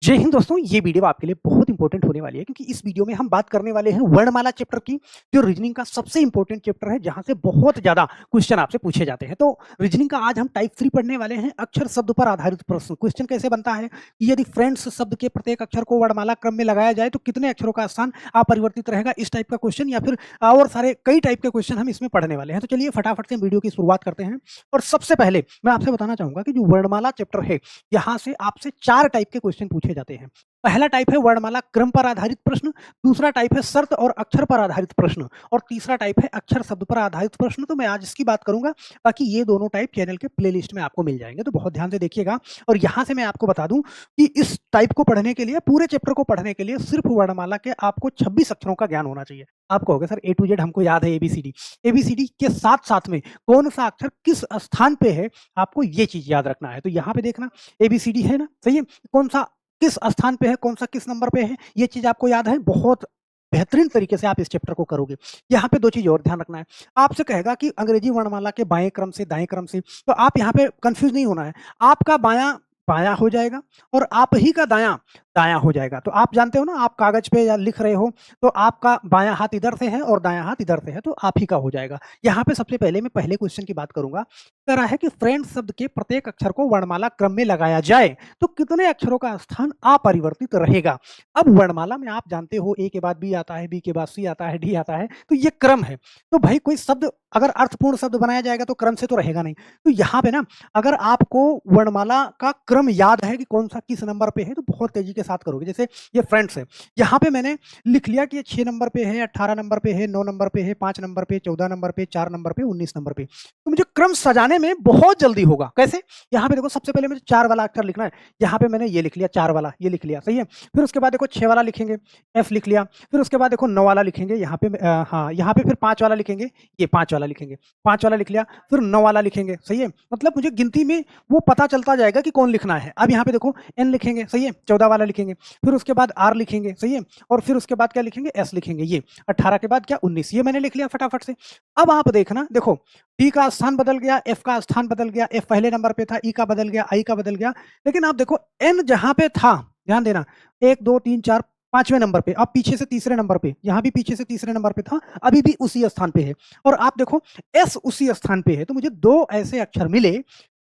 जय हिंद दोस्तों, ये वीडियो आपके लिए बहुत इंपॉर्टेंट होने वाली है क्योंकि इस वीडियो में हम बात करने वाले हैं वर्णमाला चैप्टर की, जो रीजनिंग का सबसे इंपॉर्टेंट चैप्टर है, जहां से बहुत ज्यादा क्वेश्चन आपसे पूछे जाते हैं। तो रीजनिंग का आज हम टाइप 3 पढ़ने वाले हैं, अक्षर शब्द पर आधारित प्रश्न। क्वेश्चन कैसे बनता है कि यदि फ्रेंड्स शब्द के प्रत्येक अक्षर को वर्णमाला क्रम में लगाया जाए तो कितने अक्षरों का स्थान अपरिवर्तित रहेगा, इस टाइप का क्वेश्चन या फिर और सारे कई टाइप के क्वेश्चन हम इसमें पढ़ने वाले हैं। तो चलिए फटाफट से वीडियो की शुरुआत करते हैं। और सबसे पहले मैं आपसे बताना चाहूंगा कि जो वर्णमाला चैप्टर है, यहाँ से आपसे 4 टाइप के क्वेश्चन पूछे जाते हैं। पहला टाइप है वर्णमाला क्रम पर आधारित प्रश्न, दूसरा टाइप है शर्त और अक्षर पर आधारित प्रश्न, और तीसरा टाइप है अक्षर शब्द पर आधारित प्रश्न। तो मैं आज इसकी बात करूंगा, बाकी ये दोनों टाइप चैनल के प्लेलिस्ट में आपको मिल जाएंगे, तो बहुत ध्यान से देखिएगा। और यहाँ से मैं आपको बता दूं कि इस टाइप को पढ़ने के लिए, पूरे चैप्टर को पढ़ने के लिए सिर्फ वर्णमाला के आपको 26 अक्षरों का ज्ञान होना चाहिए। आप कहोगे सर ए टू जेड हमको याद है, एबीसीडी। एबीसीडी के साथ साथ में कौन सा अक्षर किस स्थान पे है, आपको ये चीज याद रखना है। तो यहाँ पे देखना, एबीसीडी है ना, सही है, कौन सा किस स्थान पे है, कौन सा किस नंबर पे है, ये चीज आपको याद है। बहुत बेहतरीन तरीके से आप इस चैप्टर को करोगे। यहाँ पे 2 चीज और ध्यान रखना है। आपसे कहेगा कि अंग्रेजी वर्णमाला के बाएं क्रम से दाएं क्रम से, तो आप यहाँ पे कंफ्यूज नहीं होना है। आपका बायां बायां हो जाएगा और आप ही का दायां दायां हो जाएगा। तो आप जानते हो ना, आप कागज पे या लिख रहे हो तो आपका बायां हाथ इधर से है और दायां हाथ इधर से है, तो आप ही का हो जाएगा। यहाँ पे सबसे पहले मैं पहले क्वेश्चन की बात करूंगा। कह रहा है कि फ्रेंड शब्द के प्रत्येक अक्षर को वर्णमाला क्रम में लगाया जाए तो कितने अक्षरों का स्थान अपरिवर्तित रहेगा। अब वर्णमाला में आप जानते हो, ए के बाद बी आता है, बी के बाद सी आता है, डी आता है, तो ये क्रम है। तो भाई कोई शब्द अगर अर्थपूर्ण शब्द बनाया जाएगा तो क्रम से तो रहेगा नहीं। तो यहाँ पे ना, अगर आपको वर्णमाला का क्रम याद है कि कौन सा किस नंबर पे है, तो बहुत तेजी के साथ करोगे। जैसे ये फ्रेंड्स है, यहाँ पे मैंने लिख लिया कि ये 6 नंबर पे है, 18 नंबर पे है, 9 नंबर पे है, 5 नंबर पे, 14 नंबर पे, 4 नंबर पे, 19 नंबर पे। तो मुझे क्रम सजाने में बहुत जल्दी होगा। कैसे? यहाँ पे देखो, सबसे पहले मुझे 4 वाला अक्षर लिखना है। यहाँ पे मैंने ये लिख लिया, 4 वाला ये लिख लिया, सही है। फिर उसके बाद देखो 6 वाला लिखेंगे, एफ लिख लिया। फिर उसके बाद देखो 9 वाला लिखेंगे, यहाँ पे हाँ, यहाँ पे फिर 5 वाला लिखेंगे, ये 5 वाला लिखेंगे, 5 वाला लिख लिया। फिर 9 वाला लिखेंगे, सही है। मतलब मुझे गिनती में वो पता चलता जाएगा कि कौन लिखना है। अब यहाँ पे देखो एन लिखेंगे, सही है, 14 वाला लिखेंगे। फिर उसके बाद आर लिखेंगे, सही है। और फिर उसके बाद क्या लिखेंगे, एस लिखेंगे। ये 18 के बाद क्या 19, ये मैंने लिख लिया फटाफट से। अब आप देखना, देखो डी का स्थान बदल गया, एफ का स्थान बदल गया, एफ पहले नंबर पे था, ई का बदल गया, आई का बदल गया। लेकिन आप देखो एन जहां पे था, ध्यान देना, 1 2 3 4 5वें नंबर पे, अब पीछे से तीसरे नंबर पे, यहां भी पीछे से तीसरे नंबर पे था, अभी भी उसी स्थान पे है। और आप देखो एस उसी स्थान पे है। तो मुझे 2 ऐसे अक्षर मिले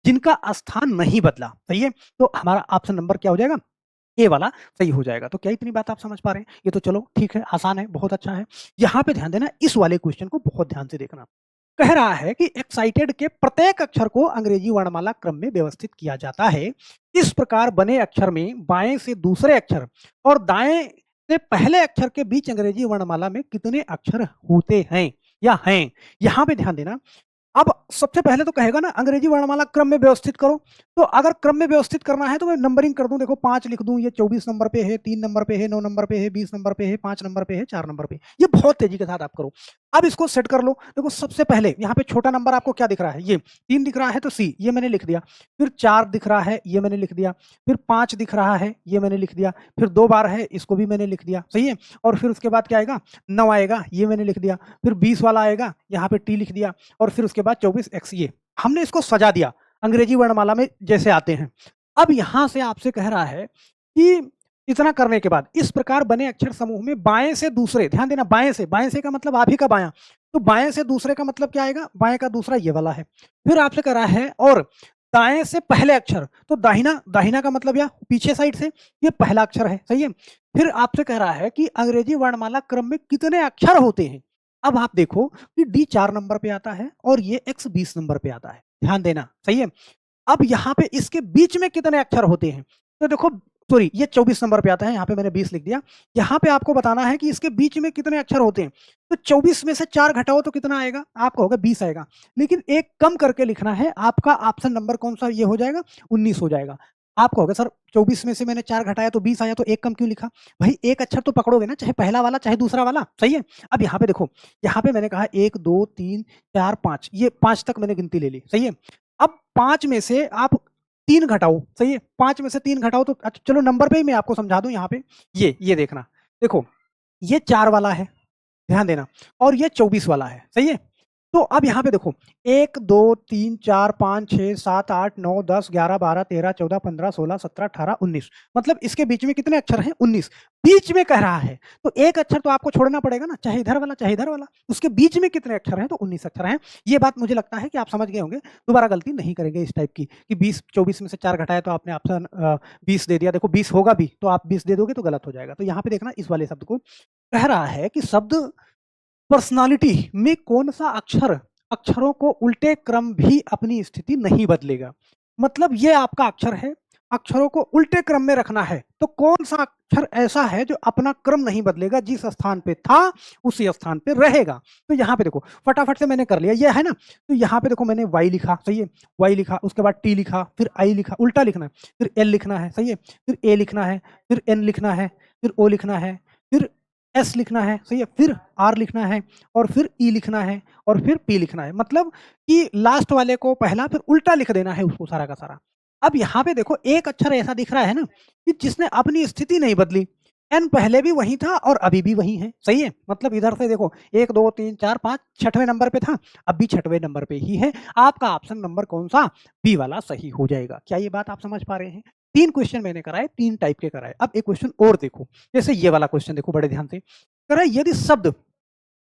जिनका स्थान नहीं बदला, सही है। तो हमारा ऑप्शन नंबर क्या हो जाएगा, ए वाला सही हो जाएगा। तो क्या इतनी बात आप समझ पा रहे हैं? ये तो चलो ठीक है, आसान है, बहुत अच्छा है। यहाँ पे ध्यान देना, इस वाले क्वेश्चन को बहुत ध्यान से देखना। कह रहा है कि एक्साइटेड के प्रत्येक अक्षर को अंग्रेजी वर्णमाला क्रम में व्यवस्थित किया जाता है। इस प्रकार बने अक्षर में बाएं से दूसरे अक्षर और दाएं से पहले अक्षर के बीच अंग्रेजी वर्णमाला में कितने अक्षर होते हैं या हैं। यहाँ पे ध्यान देना। अब सबसे पहले तो कहेगा ना, अंग्रेजी वर्णमाला क्रम में व्यवस्थित करो। तो अगर क्रम में व्यवस्थित करना है तो मैं नंबरिंग कर दूं। देखो 5 लिख दूं, ये 24 नंबर पे है, 3 नंबर पे है, 9 नंबर पे है, 20 नंबर पे है, 5 नंबर पे है, 4 नंबर पे। ये बहुत तेजी के साथ आप करो। अब इसको सेट कर लो। देखो सबसे पहले यहाँ पे छोटा नंबर आपको क्या दिख रहा है, ये 3 दिख रहा है तो सी, ये मैंने लिख दिया। फिर 4 दिख रहा है, ये मैंने लिख दिया। फिर 5 दिख रहा है, ये मैंने लिख दिया। फिर 2 बार है, इसको भी मैंने लिख दिया, सही है। और फिर उसके बाद क्या आएगा, 9 आएगा, ये मैंने लिख दिया। फिर 20 वाला आएगा, यहाँ पे टी लिख दिया। और फिर उसके बाद 24 एक्स, ये हमने इसको सजा दिया अंग्रेजी वर्णमाला में जैसे आते हैं। अब यहां से आपसे कह रहा है कि इतना करने के बाद इस प्रकार बने अक्षर समूह में बाएं से दूसरे, ध्यान देना, बाएं से का मतलब आप ही का बायां। तो बाएं से दूसरे का मतलब क्या आएगा, बाएं का दूसरा ये वाला है। फिर आपसे कह रहा है और दाएं से पहले अक्षर, तो दाहिना, दाहिना का मतलब या पीछे साइड से, ये पहला अक्षर है, सही है। फिर आपसे कह रहा है कि अंग्रेजी वर्णमाला क्रम में कितने अक्षर होते हैं। अब आप देखो कि डी 4 नंबर पे आता है और ये एक्स 20 नंबर पे आता है, ध्यान देना, सही है। अब यहाँ पे इसके बीच में कितने अक्षर होते हैं, तो देखो, सॉरी, ये 24 नंबर पे आता है, यहाँ पे मैंने 20 लिख दिया। यहाँ पे आपको बताना है कि इसके बीच में कितने अक्षर होते हैं। तो 24 में से 4 घटाओ तो कितना आएगा, आपका होगा 20 आएगा। लेकिन एक कम करके लिखना है, आपका ऑप्शन नंबर कौन सा ये हो जाएगा, 19 हो जाएगा। आपको होगा सर 24 में से मैंने 4 घटाया तो 20 आया, तो एक कम क्यों लिखा। भाई एक अक्षर तो पकड़ोगे ना, चाहे पहला वाला चाहे दूसरा वाला, सही है। अब यहाँ पे देखो, यहाँ पे मैंने कहा 1 2 3 4 5, ये 5 तक मैंने गिनती ले ली, सही है। अब 5 में से आप 3 घटाओ, सही है, 5 में से 3 घटाओ तो अच्छा, चलो नंबर पे ही मैं आपको समझा दूं। यहाँ पे ये देखना, देखो ये 4 वाला है, ध्यान देना, और ये 24 वाला है, सही है। तो अब यहाँ पे देखो 1, 2, 3, 4, 5, 6, 7, 8, 9, 10, 11, 12, 13, 14, 15, 16, 17, 18, 19 मतलब इसके बीच में कितने अक्षर हैं? 19 बीच में कह रहा है, तो एक अक्षर तो आपको छोड़ना पड़ेगा ना, चाहे इधर वाला, चाहे इधर वाला। उसके बीच में कितने अक्षर हैं? तो 19 अक्षर हैं। ये बात मुझे लगता है कि आप समझ गए होंगे, दोबारा गलती नहीं करेंगे इस टाइप की कि 20, 24 में से 4 घटाया तो आपने ऑप्शन 20 दे दिया। देखो 20 होगा भी, तो आप 20 दे दोगे तो गलत हो जाएगा। तो यहाँ पे देखना इस वाले शब्द को कह रहा है कि शब्द पर्सनालिटी में कौन-सा अक्षर अक्षरों को उल्टे क्रम भी अपनी स्थिति नहीं बदलेगा। मतलब ये आपका अक्षर है, अक्षरों को उल्टे क्रम में रखना है, तो कौन-सा अक्षर ऐसा है जो अपना क्रम नहीं बदलेगा, जिस स्थान पे था, उसी स्थान पे रहेगा। तो यहाँ पे देखो, फटाफट से मैंने कर लिया, ये है ना? तो यहाँ पे देखो मैंने Y लिखा, सही है? Y लिखा, उसके बाद T लिखा, फिर I लिखा, उल्टा लिखना है, फिर L लिखना है, सही है? फिर A लिखना है, फिर N लिखना है, फिर O लिखना है, फिर एस लिखना है, सही है? फिर आर लिखना है और फिर ई लिखना है और फिर पी लिखना है। मतलब कि लास्ट वाले को पहला फिर उल्टा लिख देना है उसको सारा का सारा। अब यहाँ पे देखो एक अक्षर ऐसा दिख रहा है ना कि जिसने अपनी स्थिति नहीं बदली। एन पहले भी वही था और अभी भी वही है, सही है? मतलब इधर से देखो 1, 2, 3, 4, 5 छठवें नंबर पे था, अब भी छठवें नंबर पे ही है। आपका ऑप्शन नंबर कौन-सा? बी वाला सही हो जाएगा। क्या ये बात आप समझ पा रहे हैं? 3 क्वेश्चन मैंने कराए, 3 टाइप के कराए। अब एक क्वेश्चन और देखो, जैसे ये वाला क्वेश्चन देखो बड़े ध्यान से। कह रहा है यदि शब्द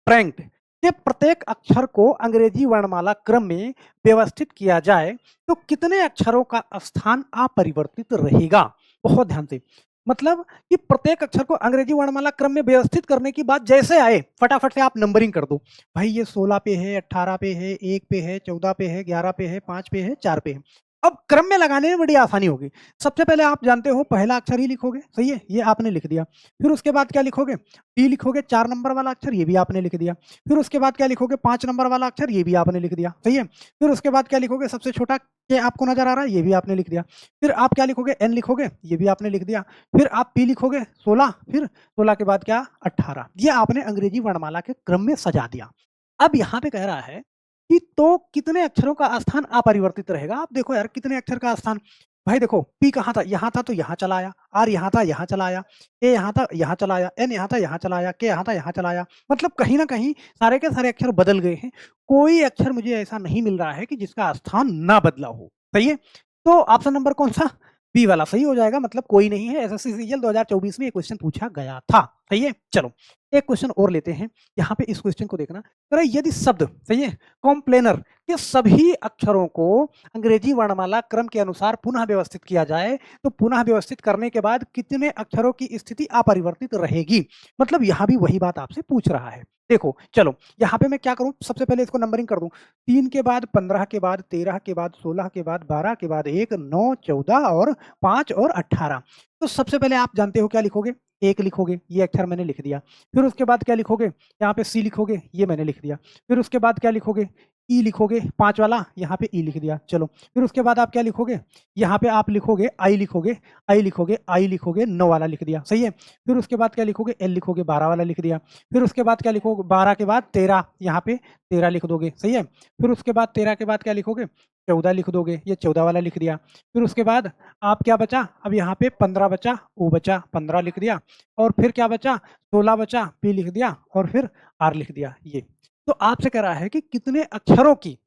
फ्रैंक के प्रत्येक अक्षर को अंग्रेजी वर्णमाला क्रम में व्यवस्थित किया जाए तो कितने अक्षरों का स्थान अपरिवर्तित रहेगा? बहुत ध्यान से। मतलब कि प्रत्येक अक्षर को अंग्रेजी वर्णमाला क्रम में व्यवस्थित करने की बात जैसे आए, फटाफट से आप नंबरिंग कर दो। भाई ये 16 पे है, 18 पे है, 1 पे है, 14 पे है, 11 पे है, 5 पे है, 4 पे है। अब क्रम में लगाने में बड़ी आसानी होगी। सबसे पहले आप जानते हो पहला अक्षर ही लिखोगे, सही है? ये आपने लिख दिया। फिर उसके बाद क्या लिखोगे? टी लिखोगे, 4 नंबर वाला अक्षर, ये भी आपने लिख दिया। फिर उसके बाद क्या लिखोगे? 5 नंबर वाला अक्षर, ये भी आपने लिख दिया, सही है? फिर उसके बाद क्या लिखोगे? सबसे छोटा के आपको नज़र आ रहा है, ये भी आपने लिख दिया। फिर आप क्या लिखोगे? एन लिखोगे, ये भी आपने लिख दिया। फिर आप पी लिखोगे 16, फिर 16 के बाद क्या? 18। ये आपने अंग्रेजी वर्णमाला के क्रम में सजा दिया। अब यहाँ पे कह रहा है कि तो कितने अक्षरों का स्थान अपरिवर्तित रहेगा? आप देखो यार कितने अक्षर का स्थान। भाई देखो पी कहाँ था? यहाँ था तो यहाँ चला आया, आर यहाँ था यहाँ चला आया, ए यहाँ था यहाँ चला आया, एन यहाँ था यहाँ चला आया, के यहाँ था यहाँ चला आया। मतलब कहीं न कहीं सारे के सारे अक्षर बदल गए हैं। कोई अक्षर मुझे ऐसा नहीं मिल रहा है कि जिसका स्थान ना बदला हो। सही है? तो ऑप्शन नंबर कौन-सा? बी वाला सही हो जाएगा, मतलब कोई नहीं है। एसएससी सीजीएल 2024 में ये क्वेश्चन पूछा गया था। सही है? चलो, एक क्वेश्चन और लेते हैं। यहाँ पे इस क्वेश्चन को देखना। कह रहा है यदि शब्द, सही है, कॉम्प्लेनर के सभी अक्षरों को अंग्रेजी वर्णमाला क्रम के अनुसार पुनः व्यवस्थित किया जाए, तो पुनः व्यवस्थित करने के बाद कितने अक्षरों की स्थिति अपरिवर्तित रहेगी? मतलब यहाँ भी वही बात आपसे पूछ रहा है। देखो, चलो यहाँ पे मैं क्या करूँ? सबसे पहले इसको नंबरिंग कर दूँ। 3 के बाद 15 के बाद 13 के बाद 16 के बाद 12 के बाद 1, 9, 14 और 5 और 18। तो सबसे पहले आप जानते हो क्या लिखोगे? 1 लिखोगे, ये अक्षर मैंने लिख दिया। फिर उसके बाद क्या लिखोगे? यहाँ पे सी लिखोगे, ये मैंने लिख दिया। फिर उसके बाद क्या लिखोगे? ई लिखोगे, 5 वाला, यहाँ पे ई लिख दिया। चलो, फिर उसके बाद आप क्या लिखोगे? यहाँ पे आप लिखोगे आई लिखोगे, आई लिखोगे, आई लिखोगे, 9 वाला लिख दिया, सही है? फिर उसके बाद क्या लिखोगे? एल लिखोगे, 12 वाला लिख दिया। फिर उसके बाद क्या लिखोगे? 12 के बाद 13, यहाँ पे 13 लिख दोगे, सही है? फिर उसके बाद 13 के बाद क्या लिखोगे? 14 लिख दोगे, ये 14 वाला लिख दिया। फिर उसके बाद आप क्या बचा? अब यहाँ पे 15 बचा, ओ बचा, 15 लिख दिया और फिर क्या बचा? 16 बचा, पी लिख दिया और फिर आर लिख दिया, ये। तो आपसे कह रहा है कि कितने अक्षरों की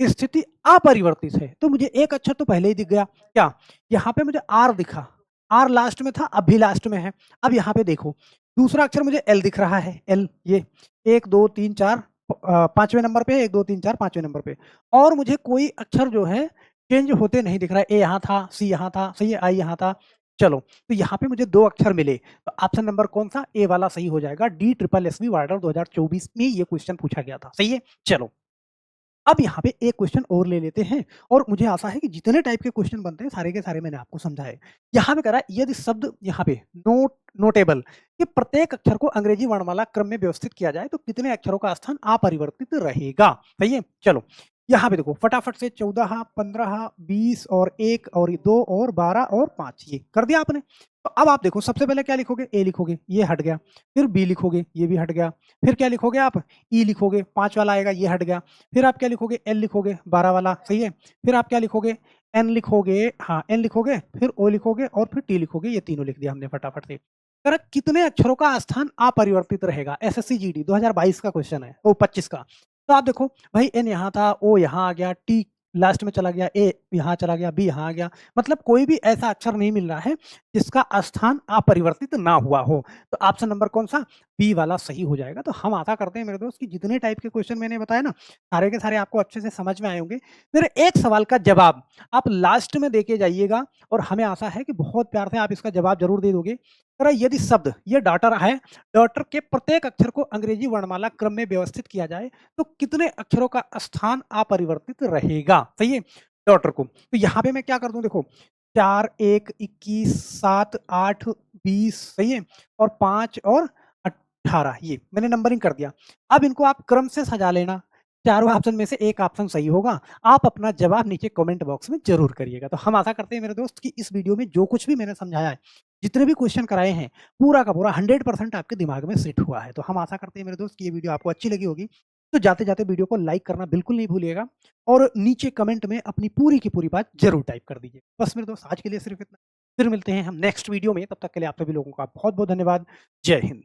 स्थिति अपरिवर्तित है? तो मुझे एक अक्षर तो पहले ही दिख गया, क्या? यहाँ पे मुझे आर दिखा, आर लास्ट में था, अब भी लास्ट में है। अब यहाँ पे देखो, दूसरा अक्षर मुझे एल दिख रहा है, एल, ये 1, 2, 3, 4 5वें नंबर पे, 1, 2, 3, 4 5वें नंबर पे। और मुझे कोई अक्षर जो है चेंज होते नहीं दिख रहा है। ए यहाँ था, सी यहाँ था, सही है, आई यहाँ था। चलो, तो यहाँ पे मुझे 2 अक्षर मिले, तो ऑप्शन नंबर कौन-सा? ए वाला सही हो जाएगा। डी ट्रिपल एसबी वार्डर 2024 में ये क्वेश्चन पूछा गया था, सही है? चलो, अब यहाँ पे एक क्वेश्चन और ले लेते हैं और मुझे आशा है कि जितने टाइप के क्वेश्चन बनते हैं सारे के सारे मैंने आपको समझाए। यहाँ पे कह रहा है यदि शब्द यहाँ पे नोटेबल के प्रत्येक अक्षर को अंग्रेजी वर्णमाला क्रम में व्यवस्थित किया जाए तो कितने अक्षरों का स्थान अपरिवर्तित रहेगा? सही है? चलो, यहाँ पे देखो फटाफट से 14, 15, 20 और 1 और 2 और 12 और 5 ये कर दिया आपने। तो अब आप देखो सबसे पहले क्या लिखोगे? ए लिखोगे, ये हट गया। फिर बी लिखोगे, ये भी हट गया। फिर क्या लिखोगे आप? ई लिखोगे, 5 वाला आएगा, ये हट गया। फिर आप क्या लिखोगे? एल लिखोगे, 12 वाला, सही है? फिर आप क्या लिखोगे? एन लिखोगे, हाँ, एन लिखोगे, फिर ओ लिखोगे और फिर टी लिखोगे, ये तीनों लिख दिया हमने फटाफट से। कह कितने अक्षरों का स्थान अपरिवर्तित रहेगा? एसएससी जीडी 2022 का क्वेश्चन है, ओ 25 का। तो आप देखो भाई एन यहाँ था, ओ यहाँ आ गया, टी लास्ट में चला गया, ए यहाँ चला गया, बी यहाँ आ गया। मतलब कोई भी ऐसा अक्षर नहीं मिल रहा है जिसका स्थान अपरिवर्तित ना हुआ हो। तो ऑप्शन नंबर कौन-सा? बी वाला सही हो जाएगा। तो हम आशा करते हैं मेरे दोस्त कि जितने टाइप के क्वेश्चन मैंने बताए ना, सारे के सारे आपको अच्छे से समझ में आए होंगे। मेरे एक सवाल का जवाब आप लास्ट में देके जाइएगा और हमें आशा है कि बहुत प्यार से आप इसका जवाब ज़रूर दे दोगे। अगर यदि शब्द ये डॉटर है, डॉटर के प्रत्येक अक्षर को अंग्रेजी वर्णमाला क्रम में व्यवस्थित किया जाए तो कितने अक्षरों का स्थान अपरिवर्तित रहेगा? सही है? डॉटर को। तो यहाँ पे मैं क्या कर दूँ देखो 4, 1, 21, 7, 8, 20 सही है? और 5 और 18 ये मैंने नंबरिंग कर दिया। अब इनको आप क्रम से सजा लेना। चारों ऑप्शन में से एक ऑप्शन सही होगा। आप अपना जवाब नीचे कमेंट बॉक्स में ज़रूर करिएगा। तो हम आशा करते हैं मेरे दोस्त कि इस वीडियो में जो कुछ भी मैंने समझाया है, जितने भी क्वेश्चन कराए हैं, पूरा का पूरा 100% आपके दिमाग में सेट हुआ है। तो हम आशा करते हैं मेरे दोस्त कि ये वीडियो आपको अच्छी लगी होगी। तो जाते-जाते वीडियो को लाइक करना बिल्कुल नहीं भूलिएगा और नीचे कमेंट में अपनी पूरी की पूरी बात ज़रूर टाइप कर दीजिए। बस मेरे दोस्त आज के लिए सिर्फ़ इतना। फिर मिलते हैं हम नेक्स्ट वीडियो में, तब तक के लिए आप सभी लोगों का बहुत-बहुत धन्यवाद। जय हिंद।